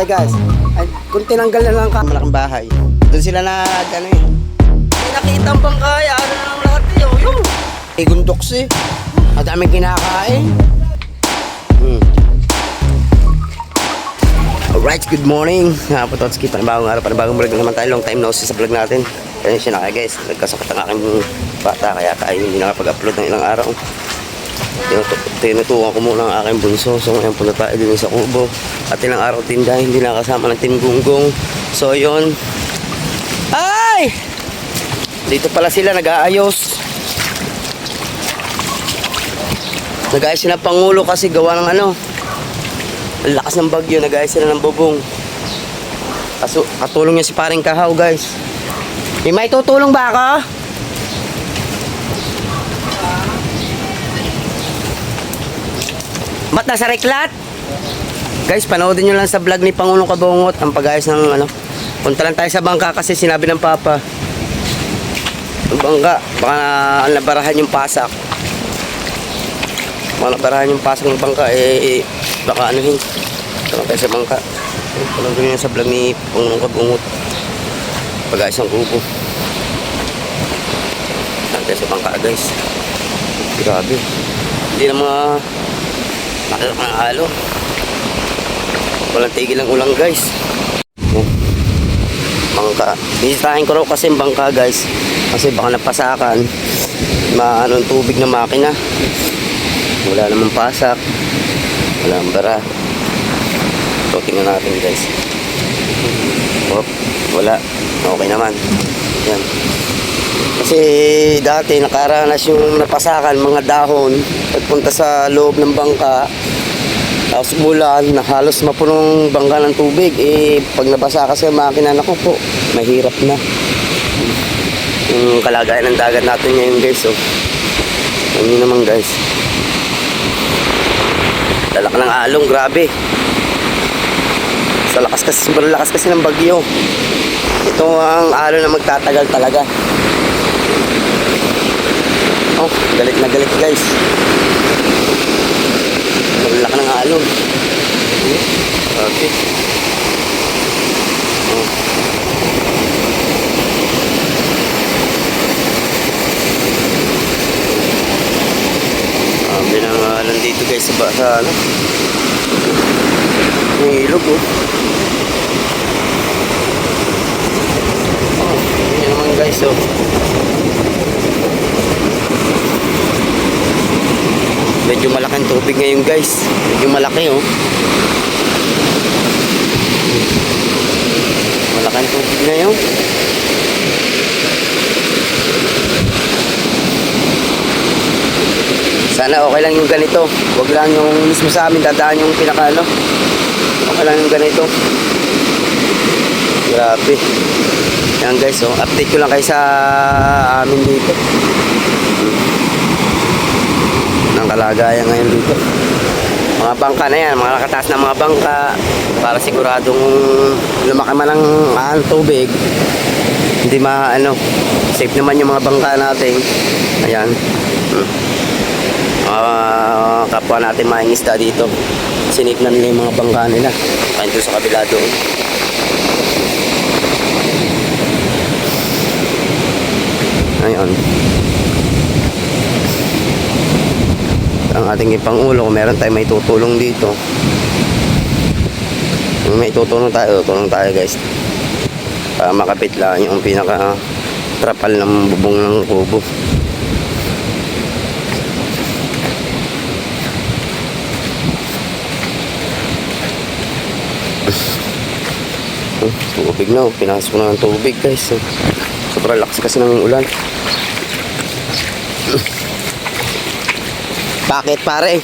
Ay guys, ay, kung tinanggal na lang ka, malaking bahay. Doon sila na, ano eh. May nakita ang bangkaya, ano na lang lahat eh, yung. Igundoks eh. Ang daming kinakain. Alright, good morning. Pototski, panibagong araw, panibagong vlog naman tayo. Long time no see sa vlog natin. Kaya siya na guys, nagkasakit ang aking bata, kaya tayo hindi nakapag-upload ng ilang araw. Tinutukan ko muna ang aking bunso. So ngayon punta tayo din sa kubo. At ilang araw din dahil hindi nakasama ng Team Gunggong. So yun. Ay! Dito pala sila nag-aayos. Nag-aayos sila ng Pangulo kasi gawa ng ano, ang lakas ng bagyo. Nag-aayos sila ng bubong. Katulong niya si paring Kahaw guys. May tutulong ba ako? Ba't nasa reklat? Guys, panoodin nyo lang sa vlog ni Pangulong Kabungot ang pag-ayos ng ano. Punta lang tayo sa bangka kasi sinabi ng Papa. Ang bangka, baka nabarahan yung pasak. Baka nabarahan yung pasak ng bangka, baka ano yun. Punta lang tayo sa bangka. Panoodin nyo lang sa vlog ni Pangulong Kabungot. Pag-ayos ng kubo. Punta tayo sa bangka guys. Grabe. Hindi na mga nakalak ng halo. Walang tigil ang ulang guys. Bangka. Bisitahin ko raw kasi yung bangka guys. Kasi baka napasakan. Maano ang tubig ng makina. Wala namang pasak. Wala ang bara. So tingnan natin guys. Oh, wala. Okay naman. Yan. Kasi dati nakaranas yung napasakan mga dahon pagpunta sa loob ng bangka. Tapos bulan na halos mapunong bangka ng tubig. Pag nabasa kasi ang makina, naku po, mahirap na. Yung kalagayan ng dagat natin ngayon guys. Oh. Ano naman guys. Lalak ng along, grabe. Sa lakas kasi, sobrang lakas kasi ng bagyo. Ito ang alon na magtatagal talaga. Oh, galit na galit guys. Malaki ng alon. Okay. Oh. Binang alon dito guys sa ano. May ilog oh. Oh, yun naman guys oh. Medyo malaking tubig ngayon guys. Medyo malaki oh. Malaking tubig ngayon. Sana okay lang yung ganito. Huwag lang yung mismo sa amin dadaan yung pinaka ano. Okay lang yung ganito. Grabe. Yan guys oh. Update ko lang kayo sa amin dito. Ang kalagayan ngayon dito. Mga bangka na yan, mga nakataas na mga bangka para siguradong lumaki man ang tubig. Hindi maano, safe naman yung mga bangka natin. Ayan. Kapwa natin maing isda dito. Sinip na nila yung mga bangka nila. Kain doon sa kabila doon. Ayan. Ang ating Pangulo, kung meron tayo may tutulong dito, kung may tutulong tayo guys para makapit lang yung pinaka trapal ng bubong ng kubo. Tubig na, pinasok na ng tubig guys. Sobrang lakas kasi ng ulan. Bakit pare?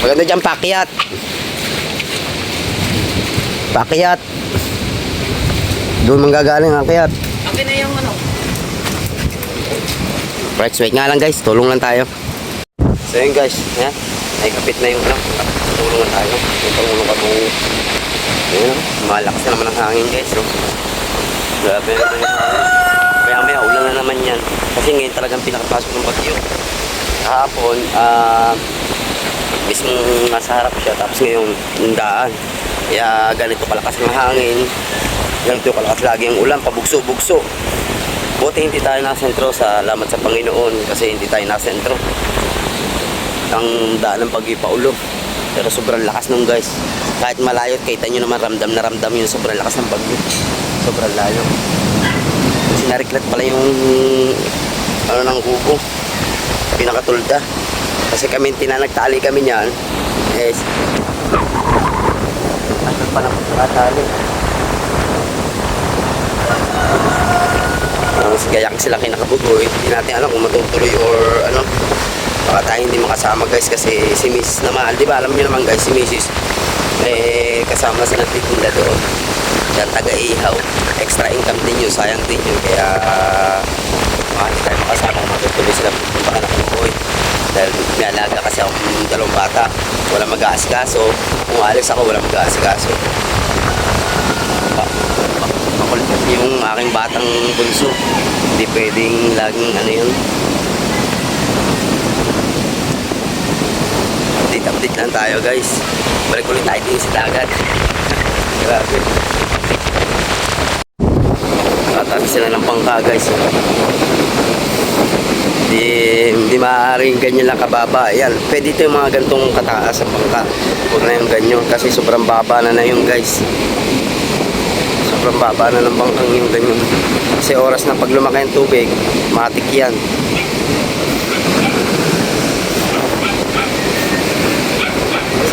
Maganda dyan pakyat. Pakyat. Doon manggagaling ang pakyat. Okay na yung ano. Right, wait nga lang guys. Tulong lang tayo. So yun guys. Ayan. Ay kapit na yung ano. Tulong lang tayo. Yung Pangulong Kabungot. Ayan. Malakas na naman ang hangin guys. So, grabe na yung hangin. Kaya may ulan na naman yan. Kasi ngayon talagang pinakapasok ng bagyo. Kahapon, mismo nasa harap siya, tapos ngayon yung daan Kaya ganito kalakas ng hangin, ganito kalakas lagi ang ulan, pabugso-bugso. Buti hindi tayo nasentro, salamat sa Panginoon kasi hindi tayo nasentro. Ang daan ng Bagyo Paulo. Pero sobrang lakas nung guys. Kahit malayo, kita nyo naman ramdam na ramdam yung sobrang lakas ng bagyo. Sobrang layo. Sinariklat pala yung ano ng kuko. Pinakatulda. Kasi kami nagtali kami niyan. Yes. Ano pa na pagkatali. Gayak sila kinakabugoy. Hindi natin alam kung matutuloy or ano. Baka tayo hindi makasama guys kasi si Mrs. naman, di ba alam niyo naman guys, si Mrs. Kasama sa nagtitinda doon. Siya taga-ihaw. Extra income din yun, sayang din yun. Kaya hindi tayo makasama kung matutuloy sila baka nakukuhoy. Dahil may alaga kasi ako ng dalawang bata. Wala mag-aasikaso. Kung alis ako, wala mag-aasikaso. Makulit kasi yung aking batang bunso. Hindi pwedeng laging ano yun. Update lang tayo guys. Balik ulit tayo din sa dagat. Grabe. Tatabi sila ng bangka guys. Hindi maaaring ganyan lang kababa. Ayan, pwede ito yung mga gantong kataas sa bangka. Huwag na yung ganyan kasi sobrang baba na yung guys. Sobrang baba na ng bangkang yung ganyan. Kasi oras na pag lumaki ang tubig, matik yan.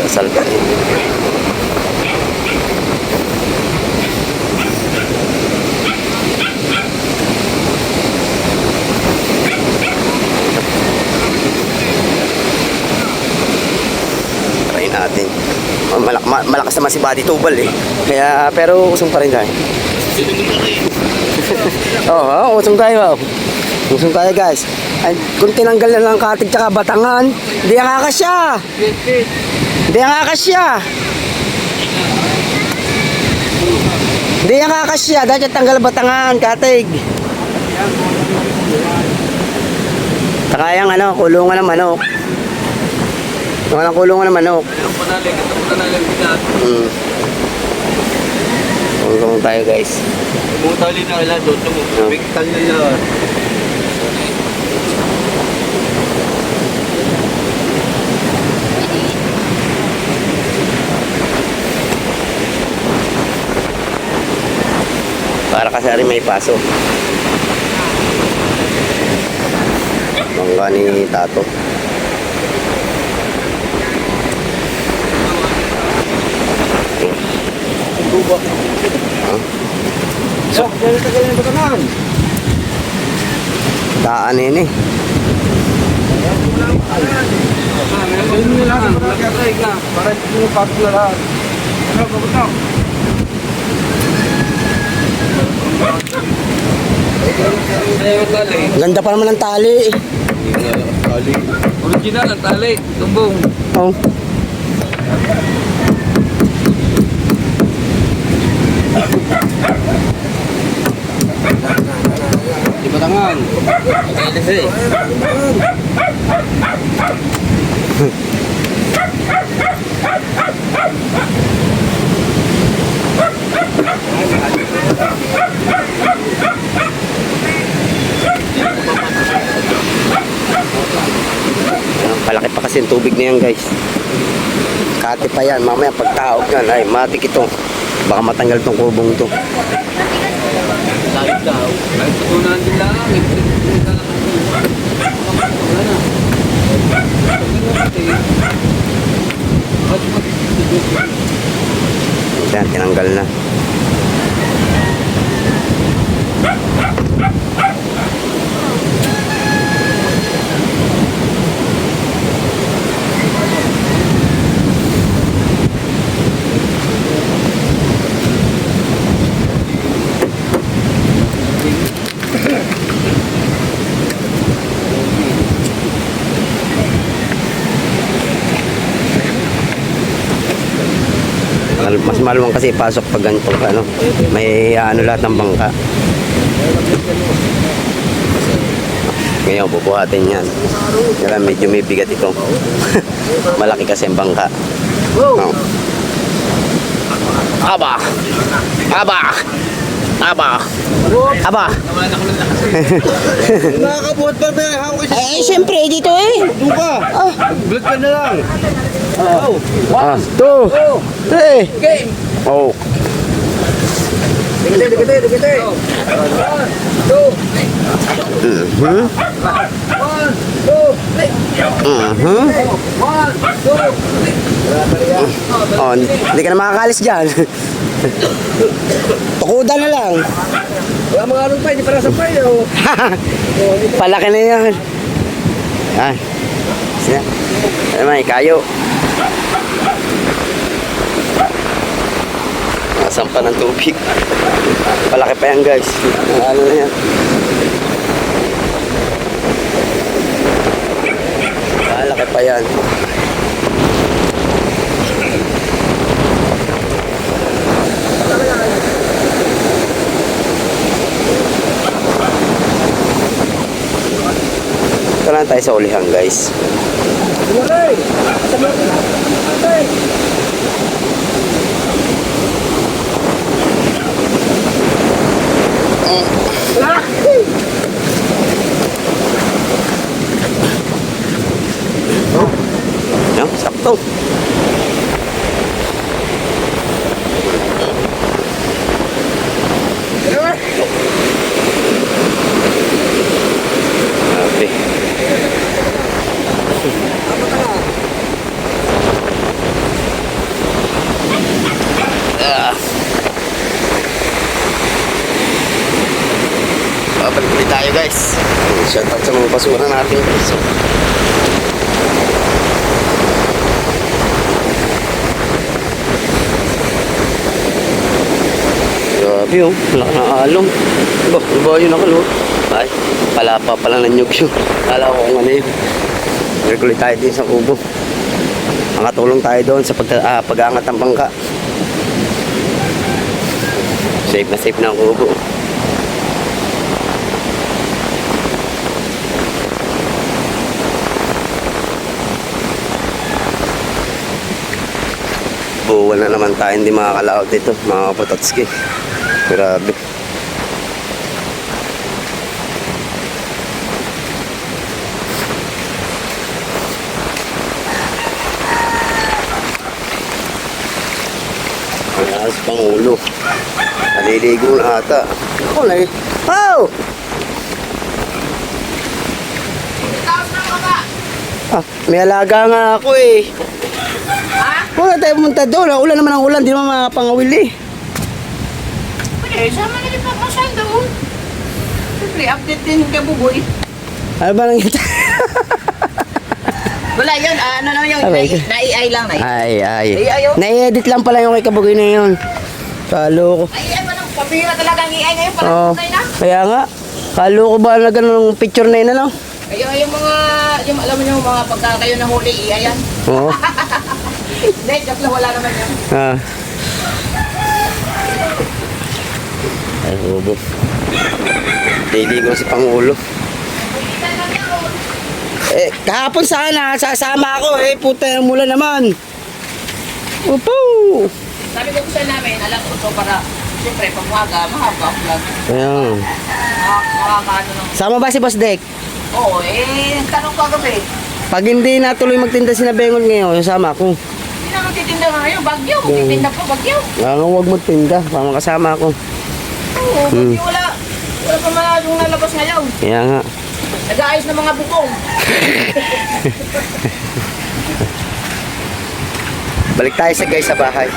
Sasalgahin. Try natin. Malakas naman si Buddy Tubal eh. Kaya, pero usong pa rin tayo. Oo, usong tayo. Usong tayo guys. Ay, kung tinanggal na lang Katig tsaka Batangan, hindi ang akasya. Hindi ang akasya. Hindi ang akasya. Dahil tanggal Batangan, Katig. Takayang ano, kulungan ng manok. Walang kulungan ng manok. Kulungan tayo guys. Bumutali na ilan doon. Bigtan nila. Para kasi rin may paso. Bangka ni Tato. So, dahil tagal na ba naman? Daan yun eh. Meron nyo lang. Lagay ka. Para hindi mo pasok na lahat. Ano, babutaw? Ganda pa naman ng tali. Tali. Original ang tali. Tumbong. Oh. Di Batangan. Pag-ilis eh. Palaki pa kasi yung tubig na yan guys. Kati pa yan. Mamaya pagtaog yan. Ay matik ito. Baka matanggal tong kubong ito. Lahit daw. Kahit tutunan din lang. Wala na. Yan, tinanggal na. Mas maluwang kasi pasok pag ganito ano, may ano lahat ng bangka. Ngayon bubuhatin yan. Kaya medyo may bigat ito. Malaki kasi ang bangka. Oh. Aba. Aba. Aba. Aba. Nakakabuhat pa ba? Hawak kasi. Eh, siyempre, dito eh. Doon ka. Blood ka na lang. Ah, 2, 3. Game. Oh. Dikit. 1, 2. Mhm. 1, 2, 3. Mhm. 1, 2, 3. Oh, hindi ka na makakalis dyan. Tukudan na lang. Wala mga anong pa, hindi para sa pay. Palaki na yan. Yan. Siya. Ano may kayo. Nasampa ng tubig. Palaki pa yan guys. Ano na yan. Palaki pa yan. Ito lang tayo sa ulihan guys. Walay. Yan, sakto. Grabe. Ah. Babalik ulit tayo guys. Shoutout sa mga basura natin guys. Grabe oh, wala ka ng along. Ano ba yun nakalo? Ay, palapa pala ng nyug yun. Kala ko kung ano yun. Balik ulit tayo din sa kubo. Makatulong tayo doon sa pag-aangat ng bangka. Safe na ang kubo. Buwan na naman tayo hindi makakalaot dito, mga kapatotski. Grabe. Ang alas pang ulo. Naliligo na ata. Ako na eh. Oh! Ah, may alaga nga ako eh. Huwag na tayo pumunta doon. Ulan naman ang ulan. Di naman makapangawil eh. Eh, sama na rin pa mo siya doon. Siyempre, update din yung kabuboy. Ano ba nang ito? Wala yun, ano na yung Okay. na-AI lang na. Ay. Ay, ayaw. Na-edit lang pala yung kay Kabugoy na yun. Kalo ko. Ay, ano, pabira talaga ang AI ngayon, parang Oo. tunay na. Kaya nga. Kalo ko ba na ganun picture na yun ano? Yung mga, yung alam mo yung mga pagka kayo nahuli, AI yan. Oo. Hindi, joke lang, wala naman yun. Ah. Ay, hubo. Liligo si Pangulo. Eh, kahapon sana, sasama ako eh. Puta yung mula naman. Upo! Sabi ko sa namin, alam ko to para, siyempre, pag umaga, mahaba ang vlog. Ayan. Makakaano ng, Sama ba si Boss Dek? oo, tanong ko kagabi. Pag hindi natuloy magtinda si Nabengon ngayon, sama ako. Hindi na magtitinda na ngayon, bagyo, magtitinda pa, bagyo. Kaya nga huwag magtinda, para makasama ako. Oo, bagyo, wala pa masyadong nalabas ngayon. Kaya nga. Nag-aayos ng mga bukong. Balik tayo sa bahay.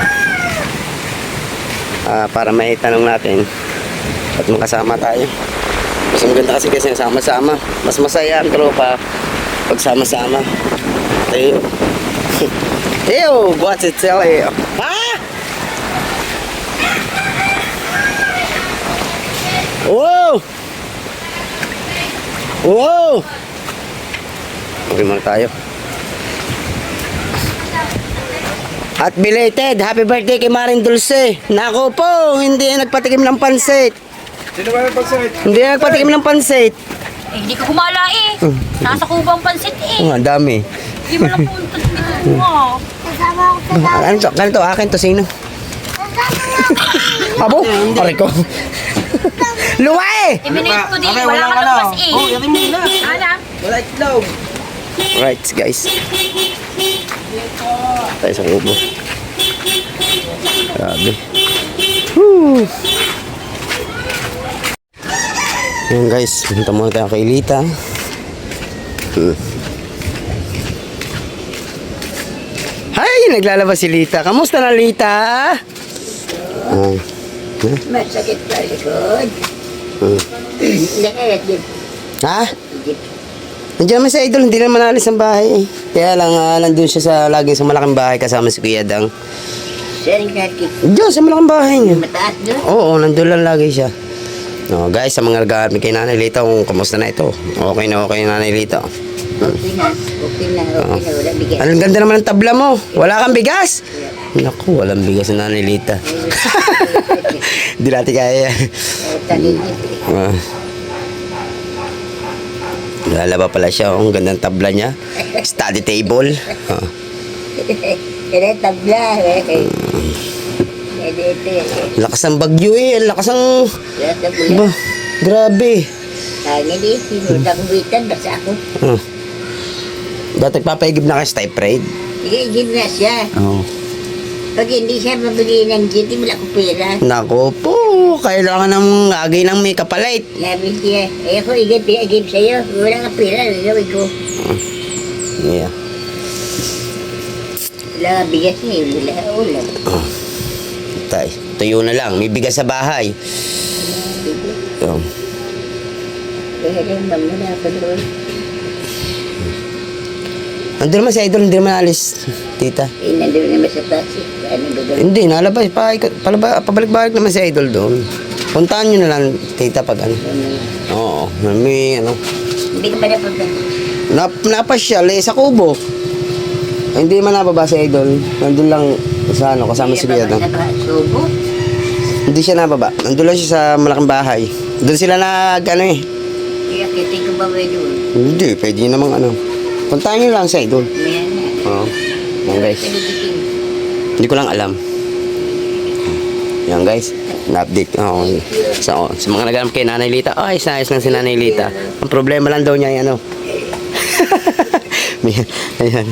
Para may tanong natin at makasama tayo. Mas maganda kasi sama-sama. Mas masaya ang tropa pag sama-sama. Tayo. Ew, what's it tell you? Ha? Wow! Wow! Okay muna tayo. At belated, happy birthday kay Maring Dulce. Nako po, hindi yan nagpatikim ng pansit. Sino ba yung pagsit? Hindi yan nagpatikim ng pansit. Eh, hindi ko kumala eh. Nasa kubang pansit eh. Oh, ang dami. Hindi mo lang punta dito mo. Ano to? Akin to, sino? Abo, pare ko. Luwa eh! I-minute ko din. Okay, Wala ka ano. lumabas eh. Oh, yakin mo na. Ano? Wala itlog. Right guys. Tayo sa kubo. Grabe. Woo! Yan guys, punta muna tayo kay Lita. Hay, naglalabas si Lita. Kamusta na Lita? Masakit sa likod. Lahat din. Ha? Nandiyan naman si Idol, hindi naman alis ang bahay eh. Kaya lang nandun siya laging sa malaking bahay kasama si Kuya Dang. Saan nakik? Diyan sa malaking bahay niya. Mataas doon? Oo, nandun lang lagi siya. No, guys, sa mga nag-aarmi kay Nanay Lita, kung kamusta na ito. Okay na Nanay Lita. Okay na. Okay na. Wala bigyan. Ang ganda naman ng tabla mo. Wala kang bigas? Naku, walang bigas na Nanay Lita. Hindi natin kaya. Ah. Lalaba pala siya. Ang gandang tabla niya. Study table. Ah. Kaya tabla. Lakas ng bagyo eh. Lakas ng... Ba, grabe. Hangin eh. Sinutang witan. Basta ako. Ah. Ba't nagpapaigib na kayo sa type-raid? Sige, gym na siya. Oo. Pag hindi siya mabili ng gym, wala ko pera. Nako po. Kailangan ng agay ng may kapalit. Labi siya. Eh ako, igib sa'yo. Wala ka pera. Gawin ko. Yeah. Wala ka bigas niya. Wala ka ulam. Tay, tuyo na lang. May bigas sa bahay. Oh. Kaya rin, mamuna ako doon. Nandun naman si Idol, hindi naman alis, tita. Eh, nandun naman sa taxi. Ano ba doon? Hindi, nalabas. Pabalik-balik naman si Idol doon. Puntahan nyo na lang, tita, pag ano. Oo, may ano. Hindi ka ba napunta? Napasyal eh, sa kubo. Ay, hindi man nababa si Idol. Nandun lang sa ano, kasama si Kuya Dang. Subo? Hindi siya nababa. Nandun lang siya sa malaking bahay. Doon sila ano eh. Kaya kitin ko ba ba doon? Hindi, pwede nyo namang ano. Puntahan nyo lang sa Idol. Maya na. Oo. Yan guys. Pinigitin. Hindi ko lang alam. Yan guys. Na-update. Oo. Sa mga nag-alam kay Nanay Lita. Ayos na ayos lang si Nanay Lita. Ang problema lang daw niya ay ano. Ayan.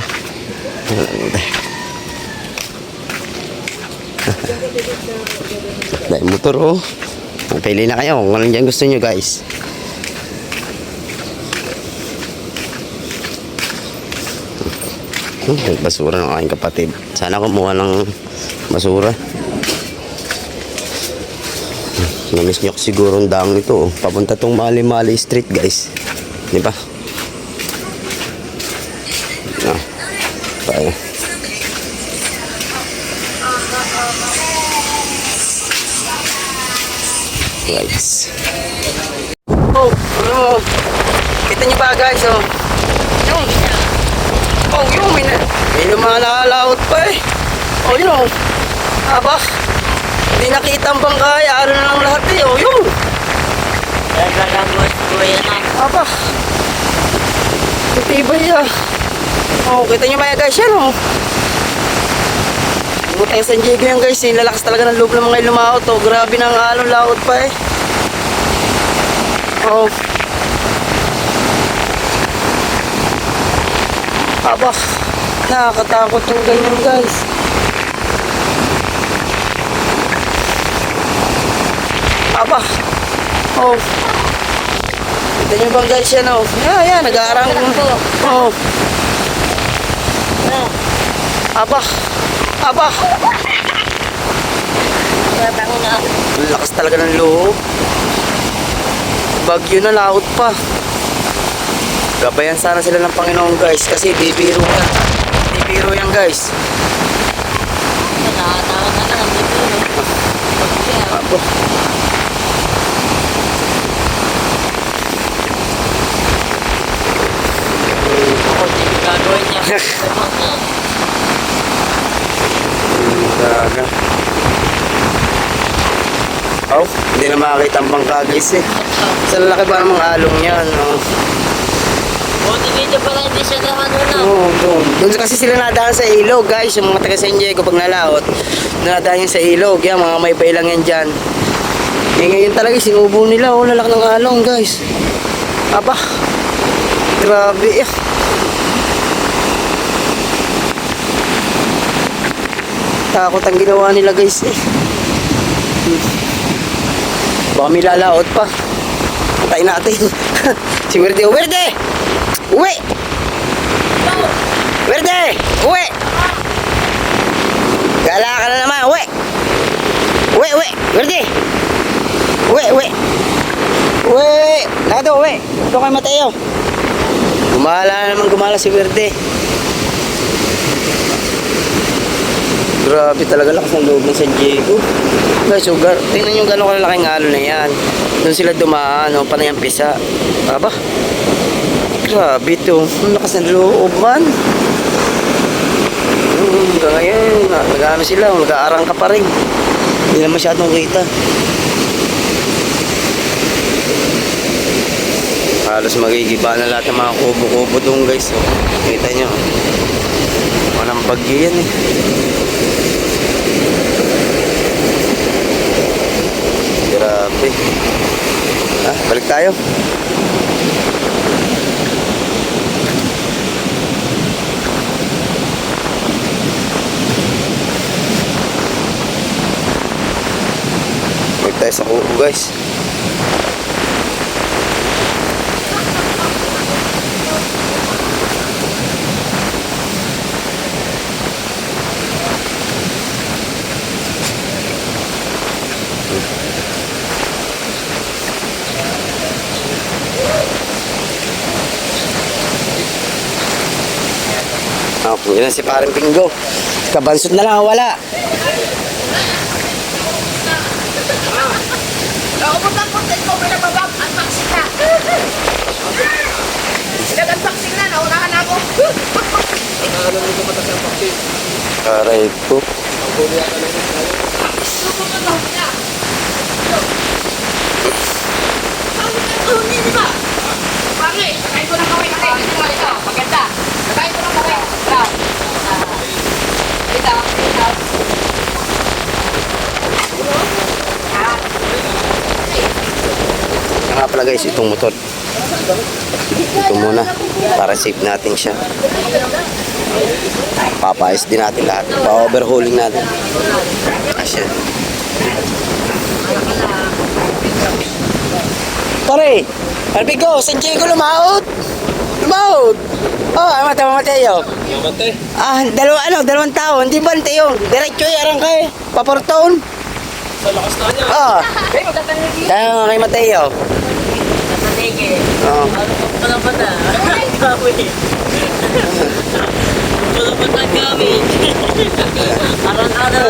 Dahil motor oh. Pili na kayo kung anong dyan gusto nyo guys. Basura ng aking kapatid. Sana kumuha ng basura. Namiss nyo siguro ang daang ito. Papunta tong Mali-Mali Street guys. Di ba? Tayo. Guys. Oh, ano? Kita nyo ba guys oh? Yung. Oh, yun, may lumalalaot pa eh. Oh, yun. Aba, hindi nakita ang bangkay. Ano na lang lahat eh. Oh, yun. Aba. Matibay ah. Oh, kita nyo ba guys yan oh. Butang San Diego yan guys eh. Lalakas talaga ng loob ng mga lumaot oh. Grabe ng along laot pa eh. Oh. Aba, nakakatakot yung ganyan guys. Aba, oh. Kita nyo bang guys yan oh. Yan, nag-aarang. Oh. Aba, aba. Lakas talaga ng loob. Bagyo na, laot pa. Gabayan sana sila ng Panginoon guys kasi di biro yan. Di biro yan guys. Abo. Talaga. Oh, hindi na makakita ang bangka guys eh. Sa lalaki ba namang along yan? Oh. Dito pala hindi siya naman na. Oo, doon. Doon kasi sila nadaan sa ilog, guys. Yung mga taga San Diego, pag nalaot, nadaan yan sa ilog. Yan, mga may bay lang yan dyan. Eh, ngayon talaga, sinubo nila. Oh, lalak ng along, guys. Aba. Grabe. Takot ang ginawa nila, guys. Baka may lalaot pa. Patay natin. Si Werde. Werde! Uwi! Werde! Uwi! Gala ka na naman. Uwi! Uwi! Uwi! Werde! Uwi! Uwi! Uwi! Lado, uwi! Ito kay Mateo. Gumala si Werde. Grabe talaga, lakas ng loob ng San Diego. Guys, so, tingnan nyo gano'ng kalaking alon na yan. Doon sila dumaan, no, panay ang pisa. Aba, grabe ito. Ang lakas ng loob man. Hanggang ngayon, nag-ano sila, nag-aarang ka pa rin. Hindi na masyadong kita. Halos magigiba na lahat ng mga kubo-kubo doon, guys. So, kita nyo. Walang bagyo yan eh. Grabe. Balik tayo. Balik tayo sa kubo, guys. Yan si Paring Pinggo. Kabansot na lang, wala. Pumunta-punta ko, pinababab, unboxing na. Pinag-unboxing na, naunahan ako. Alam mo kung matas ang paksin. Aray po. Ang huli ata ng tayo. Pangit, sakay ko ng kaway. Ito, maganda. Sakay ko ng kaway. Ito. Nga pala guys, itong motor. Ito muna. Para safe natin siya. Papayos din natin lahat. Pa-overhauling natin. Asya. Pare! Albigo, San Diego lumaot! Lumaot! Oh, Mateo. Namatay. Dalawang tao. Hindi ba Mateo? Diretso yarang kay Paporton. Sa lakas na niya. Oh. Tayo kay Mateo. Sige. Oh. Wala pa na. Gawin. Wala pa na gawin. Aran-aran.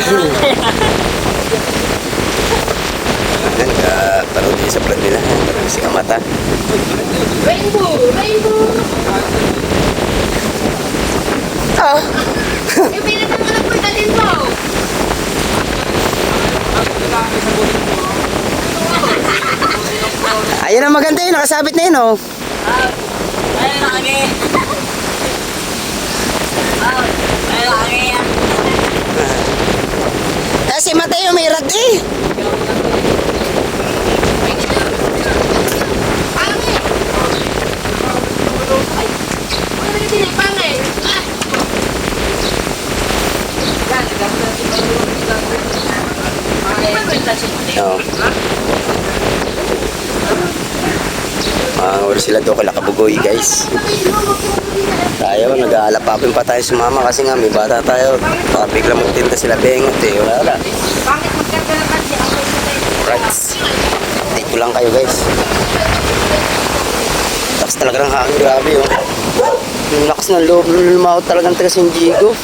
Parang din sa plan nila. Parang si Kamata. Rainbow! Ah. Yung pinatang ko, dalhin mo. Ayun ang maganda yun. Nakasabit na yun, oh. Ay, lagi. Ay, lagi yan. Kasi Mateo may rat eh. Pangit! Ay, wala na din pangit. Oo. Wala sila doon kala Kabugoy, guys. Tayo, nag-aalapapin pa tayo sumama kasi nga may bata tayo. Baka biglang magtinda sila bengot eh. Wala. Pangit magkanda na kasi ako Right. Update ko lang kayo, guys. Takas talaga ng hangin, grabe oh. Yung lakas ng loob, lumaot talagang taga San Diego.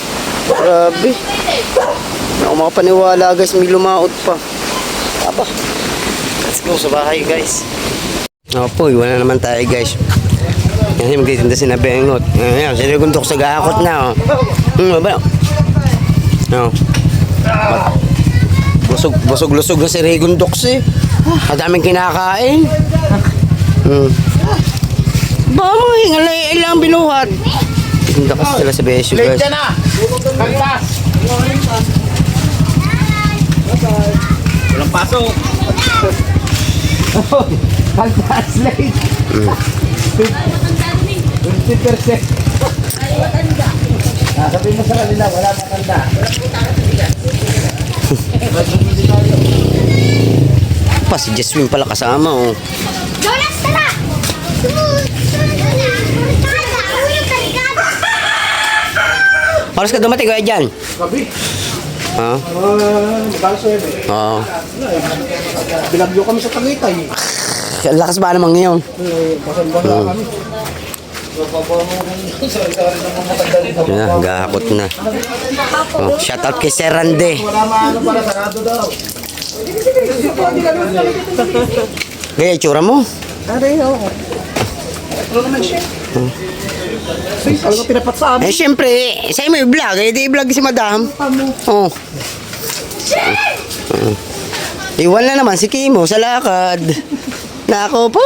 Grabe. Hindi ako makapaniwala, guys, may lumaot pa. Aba. Let's go sa bahay, guys. Opo, wala naman tayo, guys. Kasi magtitinda si Nabengot. Ayan, sinigundok sa gahakot na, oh. Ba? No. Busog-lusog na si Regundok, eh. Ang daming kinakain. Ba, mga hingal na ilang binuhat. Tinda kasi sila sa besyo, guys. Late na! Kalpas! Walang pasok! Kalpas late! 50%! Sabihin mo sa kanila, wala matanda. Pa, si Jasmine pala kasama, oh. Jonas, tara! Oras ka dumating, kuya dyan? Gabi! Ha? Magkaso yun eh. Oo. Binagyo kami sa Tagaytay. Ang lakas ba naman ngayon? Basan-basa kami. Yun na, gahakot na. Oh, shout out kay Sir Rande. Wala maano para sarado daw. Gaya, itsura mo. Aray, oo. Ano naman siya? Ano ka pinapat sa amin? Eh, syempre, sa'yo mo i-vlog. Eh, di i-vlog si madam. Oh. Iwan na naman si Kimo sa lakad. Nako po!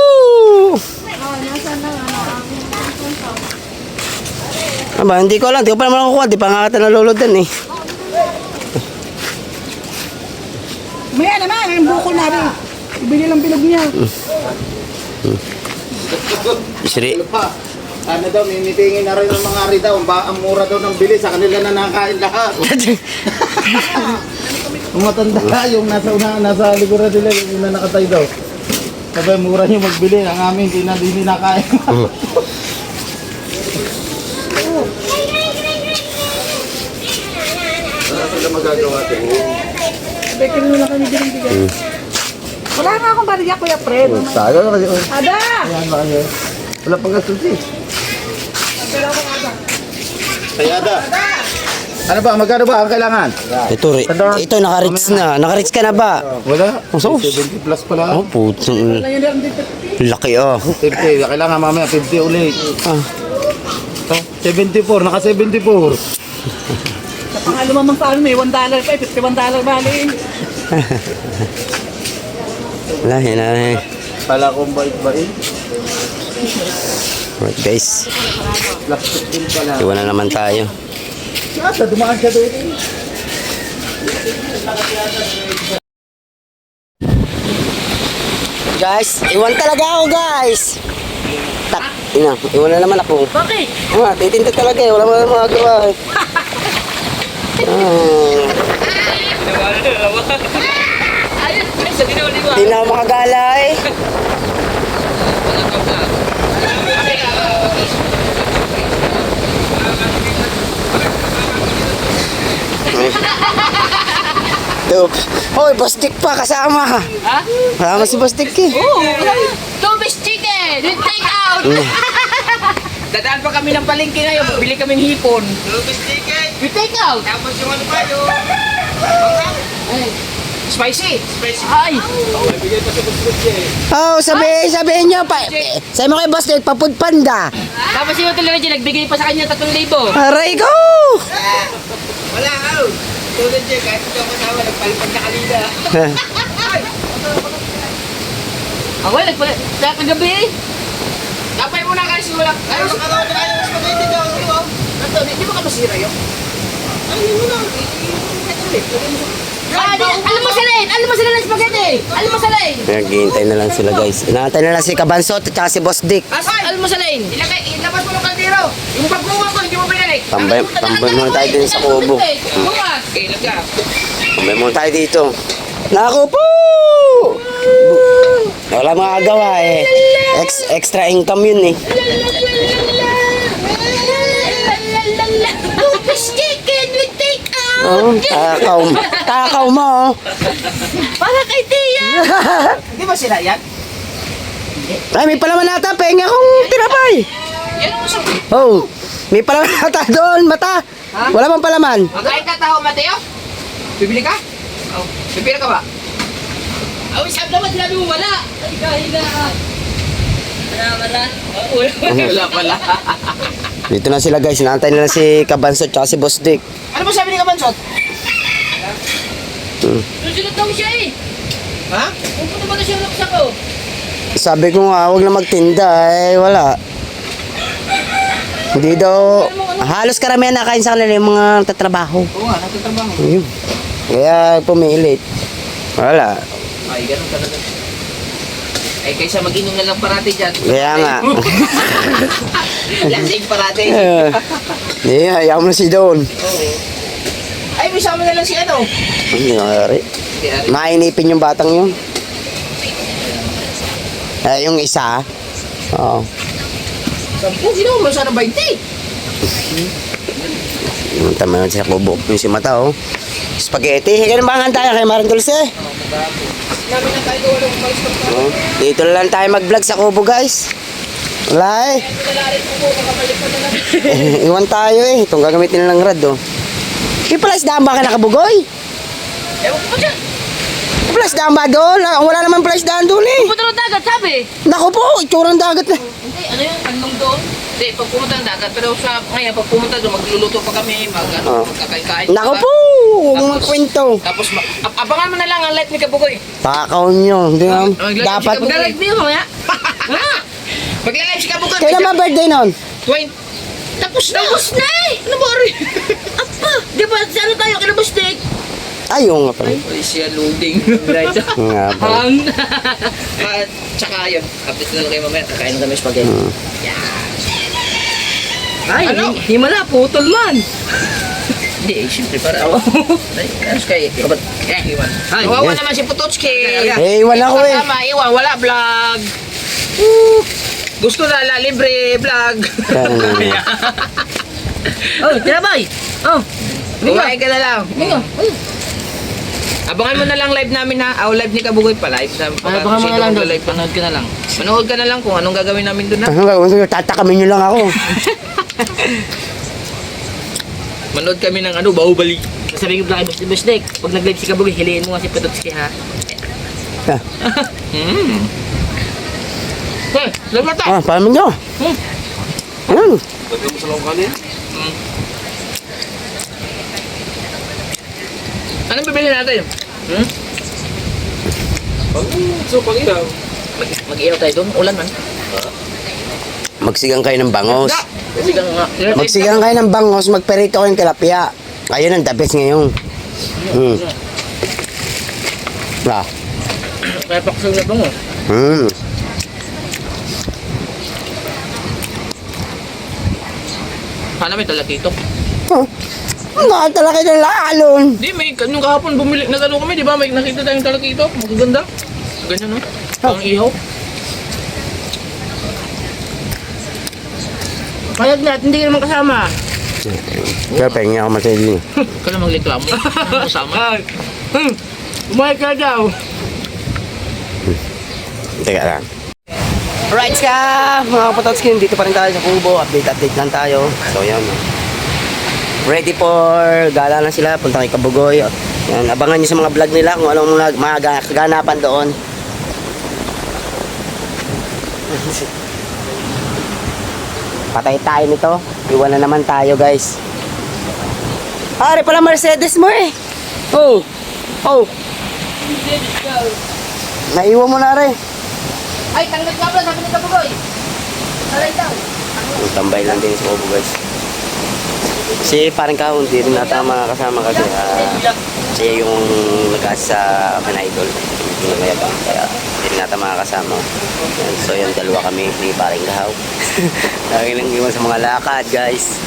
Aba, hindi ko alam. Hindi ko pa naman nakukuha. Di pa nga kita naluludan eh. Maya naman, yung buko na rin. Ibili lang bilog niya. Siri. Ano daw, mimitingin na rin ng mga ari daw. Ang mura daw ng bili, sa kanila na nakain lahat. Yung matanda, yung nasa una, nasa likuran nila, yung una nakatay daw. Sabi, mura niyo magbili. Ang amin, hindi nakain. Ano sila magagawa ito? Bekin mo lang kami din bigay. Wala nga akong bariya, Kuya Fred. Tayo na kasi. Ada! Ayan ba kayo? Wala pang gastos eh. Kaya Ada. Ano ba? Magkano ba ang kailangan? Ito naka-reach na. Naka-reach ka na ba? Wala. Oh, so? 70 plus pala. Oh, putong. Laki, oh. 50. Kailangan mamaya 50 ulit. Ah. 74. Naka 74. Sa pangalo mamang sa ano may $1 pa. $51 bali. Lahi na eh. Pala kong bait-bait. Right, guys. Plastic din pala. Iwan na naman tayo. Nasa, dumaan siya doon. Guys, iwan talaga ako, guys. Tak, iwan na naman ako. Bakit? Titinda talaga eh. Wala mo naman magagawa eh. Ayun, sa dinuli ko. Hindi na ako makagala eh. Dup. Hoy, Bastik pa kasama. Ha? Kasama si Bastik eh. Oo, Toby's chicken! Yung take out! Dadaan pa kami ng palengke ngayon, bili kaming hipon. Toby's chicken! Yung take out! Tapos yung ano pa yung... Spicy! Ay! Oh, sabihin niyo pa. Sabi mo kay Bastik, papud panda. Tapos yung hotel na dyan, nagbigay pa sa kanya 3,000. Aray ko! Wala ka! Tulad dyan, kahit ito ang kasama, nagpalipad na kanina. Ako, nagpalipad. Kagabi eh. Tapay mo na kasi wala. Ayos ka daw, ayos ka daw, hindi daw. Hindi mo ka masira yun? Ayun mo na. Alam mo sila eh! Alam mo sila ng spaghetti! Alam mo sila eh! Naghihintay na lang sila, guys. Inaantay na lang si Kabansot at saka si Boss Dick. Alam mo sila eh! Ilabas mo ng kaldero! Yung pagkuha ko, hindi mo pinalik! Tambay muna tayo din sa kubo. Tambay muna tayo dito. Naku po! Wala magagawa eh. Extra income yun eh. Fish chicken with take out! Oh, takaw mo. Para kay Tia! Di ba sila yan? Ay, may palaman nata. Penga kong tinapay. Yan ang gusto. Oh, may palaman nata doon. Mata. Wala bang palaman? Magkain ka tao, Mateo? Bibili ka? Oh. Bibili ka ba? Awis, sabi naman sinabi mo wala. Higa. Wala. Wala pala. Dito na sila, guys. Inaantay na lang si Kabansot at si Boss Dick. Ano ba sabi ni Kabansot? Susunod daw siya eh. Ha? Pupunta ba na siya sa ko? Sabi ko nga, huwag na magtinda. Eh, wala. Hindi daw, halos karamihan nakain sa kanila yung mga tatrabaho. Oo nga, nagtatrabaho. Ayun. Kaya pumilit. Wala. Ay, ganun talaga. Ay, kaysa mag-inom na lang parati dyan. Kaya nga. Lasing parati. Hindi, hayaan mo na si Don. Oo. Ay, may sama na lang si ano. Hindi nangyari. Hindi, ari. Mainipin yung batang yun. Yung isa. Oo. 10, ginawa mo sana 20. Yung tama na sa kubo. Yung si Mata, oh. Spaghetti. Ganun ba nga tayo kay Maring Dulce? Namin na tayo walang umalis pa pa. Oh. Dito na lang tayo mag-vlog sa kubo, guys. Wala eh. Nalarin ko po, kakabalik pa na lang. Iwan tayo eh. Itong gagamitin na lang rad, oh. May pala isdaan ba ka nakabugoy? Ewan ko pa dyan. May pala isdaan ba doon? Wala naman pala isdaan doon eh. Pupunta ng dagat, sabi. Naku po, itsura ng dagat na. Hindi, ano yun, kanlong doon. Hindi, pag pumunta ng dagat, pero sa ngayon, pag pumunta doon, magluluto pa kami, Oh. magkakain-kain. Naku po, huwag mong kwento. Tapos, abangan mo na lang ang light ni Kabugoy. Takaw nyo. Hindi mo. Dapat. Magla-live niyo mamaya. Magla-live si Kabugoy. Kailan ba birthday nun? 20. Tapos na. Tapos na eh. Ano ba, Ori? Apa, di ba, sa ano tayo, kinabustik? Ay, oo nga pala. Ay, siya loading. Right. Nga pala. At saka yun, update na lang kayo mamaya. Kakain na kami spaghetti. Ay, Ano? himala, putol man. Hindi, siyempre para ako. Ay, ayos kayo. Kabat. Iwan. Kawawa naman si Putotski. Eh, wala ko eh. Tama, iwan. Wala vlog. Gusto na libre vlog. Oh, tinabay. Oh, Kumain ka na lang. Abangan mo na lang live namin ha. Live ni Kabugoy pa. Live na. Abangan mo na lang doon. Live, panood ka na lang. Manood ka na lang kung anong gagawin namin doon ha. Ano gagawin ko? Tatakamin nyo lang ako. Manood kami ng ano, Bahubali. sabihin ko lang kay Busnek, pag nag-live si Kabugoy, hiliin mo nga si Petotski ha. Hey, lagot ta. Ah, paano nyo? Ano? Anong bibili natin? Mag-ihaw tayo doon. Ulan man. Magsigang kayo ng bangos. Sigang nga. Magsigang kayo ng bangos, magperito kayo ng tilapia. Ayun ang the best ngayon. Ah. Kaya paksaw na bango. Paano may talakito? Oh. Ang talaki ng lalon. Hindi, may yung kahapon bumili, nag-ano kami, di ba? May nakita tayong talakito. Magaganda. Ganyan, no? Pang ihaw. Payag na, at hindi ka naman kasama. Kaya pahingi ako matindi. Ikaw na magreklamo. Kasama. Umayag ka daw. Teka lang. Alright ka, mga kapatotski, dito pa rin tayo sa Kubo. Update lang tayo. So yan. Ready for gala na sila. Punta kay Kabugoy. Yan, abangan nyo sa mga vlog nila kung anong mga kaganapan doon. Patay tayo nito. Iwan na naman tayo, guys. Ari pala Mercedes mo eh. Oh. Oh. Naiwan mo na rin. Ay, tanggap ka pala, sabi ni Kabugoy. Alay daw. Tambay lang din sa Kubo, guys. Si parang kahon, hindi rin nata makakasama kasi siya yung nag-aas sa akin idol. Yung mayabang, kaya hindi rin nata makakasama. Yan, so yung dalawa kami ni paring kahaw. Lagi lang iwan sa mga lakad, guys.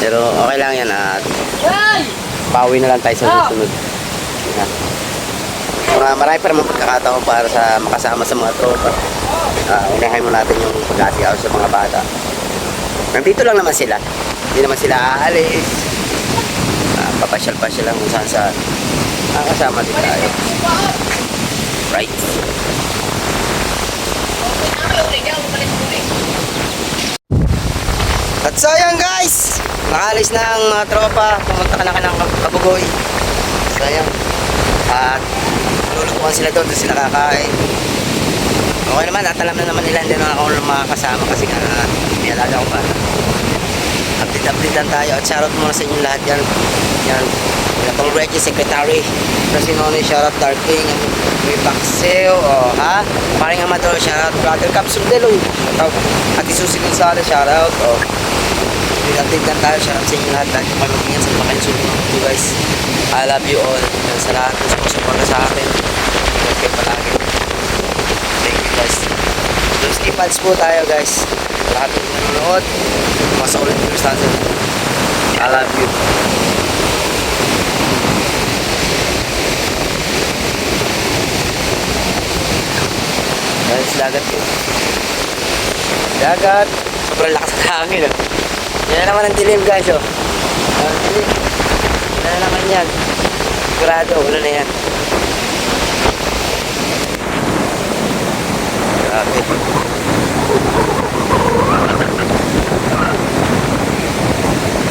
Pero okay lang yan at Ay! pauwi na lang tayo sa susunod. Yan. Marami pa naman pagkakataon para sa makasama sa mga tropa. Unahin mo natin yung pag-asiaw sa mga bata. Nandito lang naman sila. Hindi naman sila aalis. Papasyal-pasyal lang kung saan saan. Kasama din tayo. Right? At so yan guys! Nakalis na ang mga tropa. Pumunta ka na ng Kabugoy. So yan. At lulutuan sila doon sila kakain. Okay naman, at alam na naman nila hindi naman ako makakasama kasi nga may alaga ko pa. Update lang tayo at shoutout muna sa inyo lahat yan. Yan. Itong Reggie Secretary. Prasinone, shoutout Dark King. May Paxeo, ha? Paring Amador, shoutout Brother Cap Sundelo. At Isusi Gonzales, shoutout. Update lang tayo. Shout out sa inyo lahat. Dahil kung paano sa mga kainsulong ako guys. I love you all. Sa lahat ng sumusuporta sa akin. Ingat kayo palagi. Thank you guys. Please keep ads po tayo guys. Sa lahat ng nanonood. Mga solid viewers natin. I love you. Dahil sa dagat yun. Dagat. Sobrang lakas ng hangin. Oh. Yan na naman ang dilim guys. Oh. Ang dilim. Yan na naman yan. Sigurado. Wala na yan. Grabe.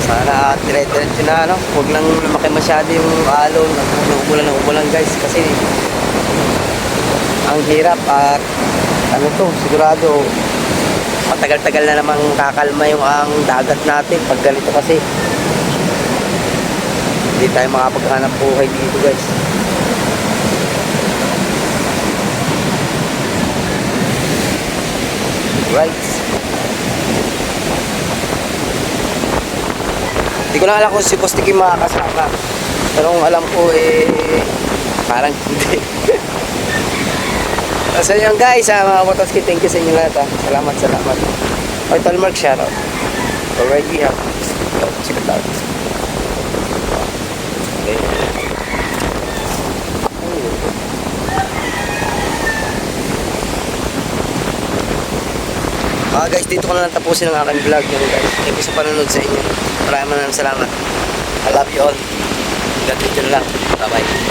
Sana dire-diretso na ano. Huwag lang lumaki masyado yung alon. Umulan guys. Kasi ang hirap at ano to, sigurado matagal-tagal na namang kakalma yung ang dagat natin pag ganito kasi hindi tayo makapaghanap buhay dito guys. Right. Hindi ko na alam kung si Kostiki makakasama, pero kung alam ko parang hindi. So yun guys, mga Motoski, thank you sa inyo lahat. Salamat. Total Mark, shoutout. Already have sikat out. Okay. Guys, dito ko na lang tapusin ang aking vlog nyo guys. Thank you sa panonood sa inyo. Maraming salamat. I love you all. Hanggang dito na lang. Bye bye.